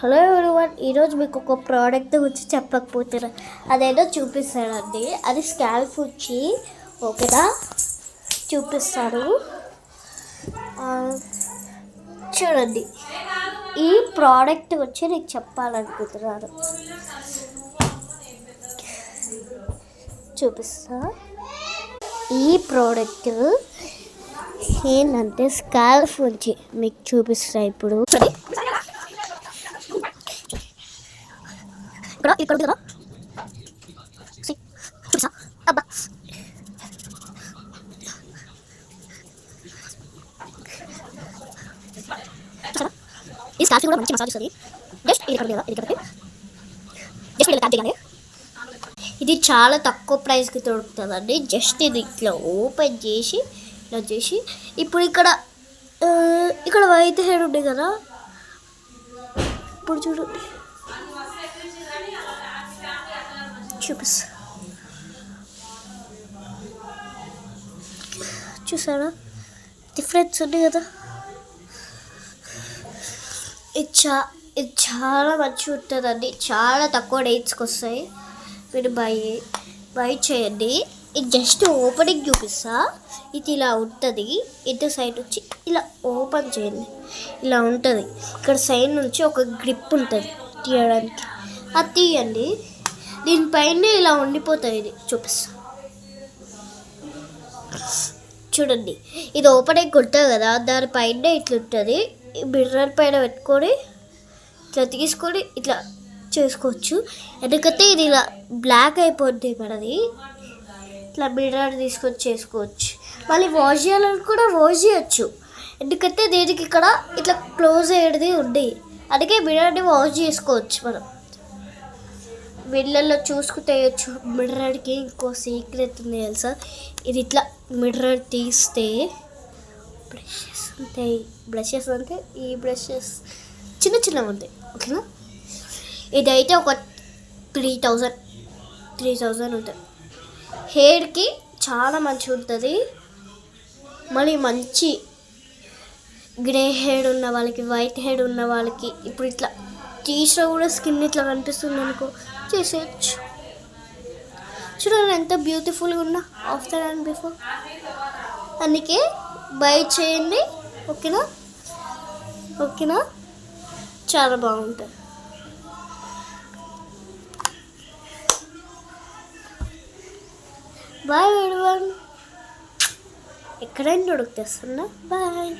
Hello everyone, ఈరోజు మీకు ఒక ప్రోడక్ట్ గురించి చెప్పకపోతున్నా అదేదో చూపిస్తాడండి. అది స్కాల్ప్ వచ్చి ఓకేనా చూపిస్తాడు. చూడండి, ఈ ప్రోడక్ట్ వచ్చి నీకు చెప్పాలనుకుంటున్నాను. చూపిస్తా. ఈ ప్రోడక్ట్ ఏంటంటే స్కాల్ప్ వచ్చి మీకు చూపిస్తా. ఇప్పుడు ఇక్కడ ఉంది కదా, అబ్బా ఈ స్కాల్ప్ కూడా మంచి మసాజ్ ఇస్తుంది. జస్ట్ ఇది ఇక్కడ ఉంది కదా, ఇది ఇక్కడ జస్ట్ ఇలా ట్యాప్ చేయాలి. ఇది చాలా తక్కువ ప్రైస్కి దొరుకుతుందండి. జస్ట్ ఇది ఇట్లా ఓపెన్ చేసి ఇలా చేసి ఇప్పుడు ఇక్కడ వైట్ హెయిర్ ఉంది కదా, ఇప్పుడు చూడండి చూపిస్తా. చూసారా డిఫరెన్స్ ఉంది కదా. ఇది చాలా మంచిగా ఉంటుందండి. చాలా తక్కువ డేట్స్కి వస్తాయి. మీరు బై చేయండి. ఇది జస్ట్ ఓపెనింగ్ చూపిస్తా. ఇది ఇలా ఉంటుంది. ఇటు సైడ్ వచ్చి ఇలా ఓపెన్ చేయండి. ఇలా ఉంటుంది. ఇక్కడ సైడ్ నుంచి ఒక గ్రిప్ ఉంటుంది తీయడానికి. అది తీయండి. దీనిపైన ఇలా ఉండిపోతుంది. ఇది చూపిస్తా చూడండి. ఇది ఓపెనింగ్ ఉంటుంది కదా, దానిపైన ఇట్లా ఉంటుంది. మిర్రర్ పైన పెట్టుకొని ఇట్లా తీసుకొని ఇట్లా చేసుకోవచ్చు. ఎందుకంటే ఇది ఇలా బ్లాక్ అయిపోద్ది మనది. ఇట్లా మిర్రర్ తీసుకొని చేసుకోవచ్చు. మళ్ళీ వాష్ చేయాలని కూడా వాష్ చేయొచ్చు. ఎందుకంటే దీనికి ఇక్కడ ఇట్లా క్లోజ్ అయ్యేది ఉంది. అందుకే మిర్రర్ని వాష్ చేసుకోవచ్చు. మనం వీళ్ళల్లో చూసుకుంటేయచ్చు. మిర్రర్కి ఇంకో సీక్రెట్ ఉంది తెలుసా. ఇది ఇట్లా మిర్రర్ తీస్తే బ్రషెస్ ఉంటాయి. బ్రషెస్ అంటే ఈ బ్రషెస్ చిన్న చిన్నవి ఉంటాయి ఓకేనా. ఇదైతే ఒక 3000 ఉంటుంది. హెయిర్కి చాలా మంచిగా ఉంటుంది. మళ్ళీ మంచి గ్రే హెయిర్ ఉన్న వాళ్ళకి, వైట్ హెయిర్ ఉన్న వాళ్ళకి ఇప్పుడు ఇట్లా తీసినా కూడా స్కిన్ ఇట్లా కనిపిస్తుంది అనుకో, చేసేయచ్చు. చూడండి ఎంత బ్యూటిఫుల్గా ఉన్నా ఆఫ్టర్ అండ్ బిఫోర్. అందుకే బై చేయండి ఓకేనా. చాలా బాగుంటుంది. Bye everyone. ఎక్కడైనా దొరుకుతుందా. బాయ్.